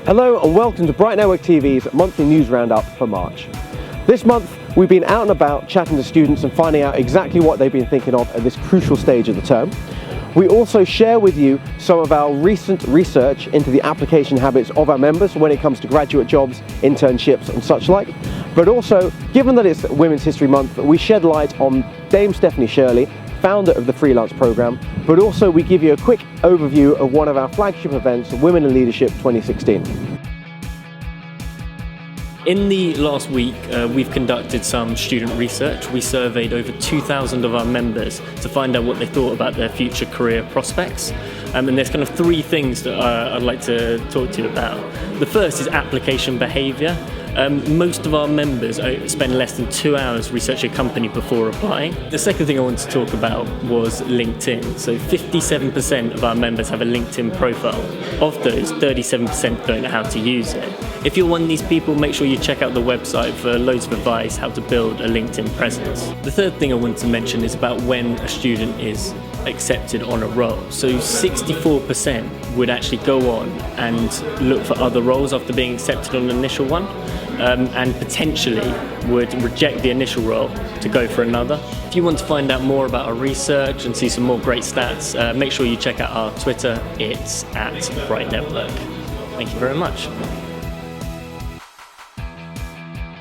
Hello and welcome to Bright Network TV's monthly news roundup for March. This month we've been out and about chatting to students and finding out exactly what they've been thinking of at this crucial stage of the term. We also share with you some of our recent research into the application habits of our members when it comes to graduate jobs, internships and such like. But also, given that it's Women's History Month, we shed light on Dame Stephanie Shirley, founder of the Freelance Programme, but also we give you a quick overview of one of our flagship events, Women in Leadership 2016. In the last week, we've conducted some student research. We surveyed over 2,000 of our members to find out what they thought about their future career prospects. And there's kind of three things that I'd like to talk to you about. The first is application behaviour. Most of our members spend less than 2 hours researching a company before applying. The second thing I wanted to talk about was LinkedIn. So 57% of our members have a LinkedIn profile. Of those, 37% don't know how to use it. If you're one of these people, make sure you check out the website for loads of advice how to build a LinkedIn presence. The third thing I wanted to mention is about when a student is accepted on a role. So 64% would actually go on and look for other roles after being accepted on an initial one, and potentially would reject the initial role to go for another. If you want to find out more about our research and see some more great stats, make sure you check out our Twitter. It's @BrightNetwork. Thank you very much.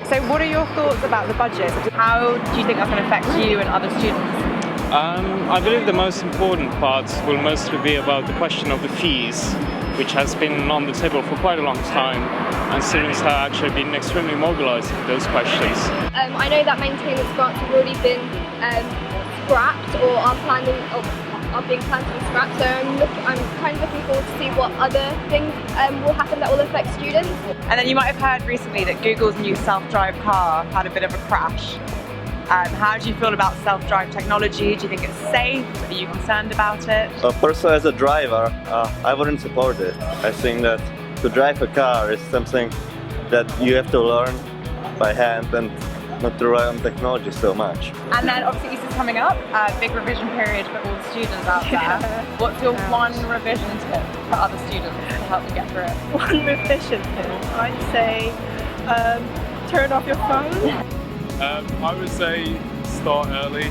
So what are your thoughts about the budget? How do you think that's going to affect you and other students? I believe the most important part will mostly be about the question of the fees, which has been on the table for quite a long time, and students have actually been extremely mobilised with those questions. I know that maintenance grants have already been scrapped or are being planned to be scrapped, so I'm kind of looking forward to see what other things will happen that will affect students. And then you might have heard recently that Google's new self-drive car had a bit of a crash. How do you feel about self-drive technology? Do you think it's safe? Are you concerned about it? Personally, as a driver, I wouldn't support it. I think that to drive a car is something that you have to learn by hand and not to rely on technology so much. And then obviously Easter's coming up, big revision period for all the students out there. What's your one revision tip for other students to help them get through it? One revision tip, I'd say turn off your phone. I would say start early,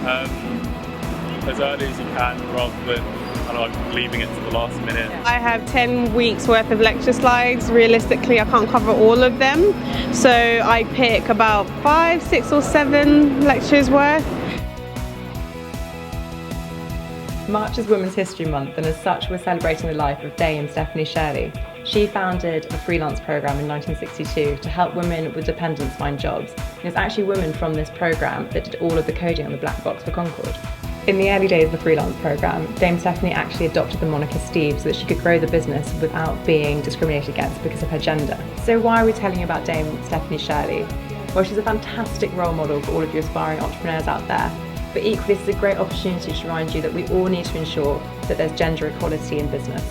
as early as you can, rather than leaving it to the last minute. I have 10 weeks worth of lecture slides. Realistically, I can't cover all of them, so I pick about 5, 6 or 7 lectures worth. March is Women's History Month, and as such we're celebrating the life of Dame Stephanie Shirley. She founded the Freelance Programme in 1962 to help women with dependents find jobs. And it's actually women from this programme that did all of the coding on the black box for Concord. In the early days of the Freelance Programme, Dame Stephanie actually adopted the moniker Steve so that she could grow the business without being discriminated against because of her gender. So why are we telling you about Dame Stephanie Shirley? Well, she's a fantastic role model for all of you aspiring entrepreneurs out there. But equally, this is a great opportunity to remind you that we all need to ensure that there's gender equality in business.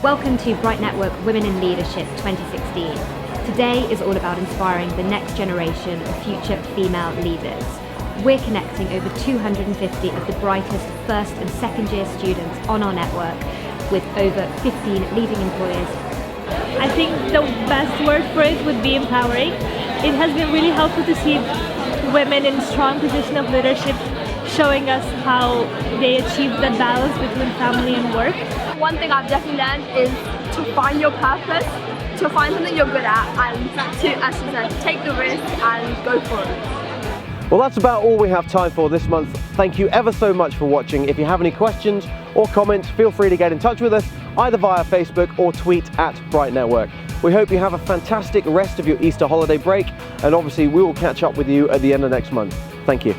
Welcome to Bright Network Women in Leadership 2016. Today is all about inspiring the next generation of future female leaders. We're connecting over 250 of the brightest first and second year students on our network with over 15 leading employers. I think the best word for it would be empowering. It has been really helpful to see women in strong position of leadership showing us how they achieve that balance between family and work. One thing I've definitely learned is to find your purpose, to find something you're good at, and to, as she said, take the risk and go for it. Well, that's about all we have time for this month. Thank you ever so much for watching. If you have any questions or comments, feel free to get in touch with us either via Facebook or tweet @BrightNetwork. We hope you have a fantastic rest of your Easter holiday break, and obviously we will catch up with you at the end of next month. Thank you.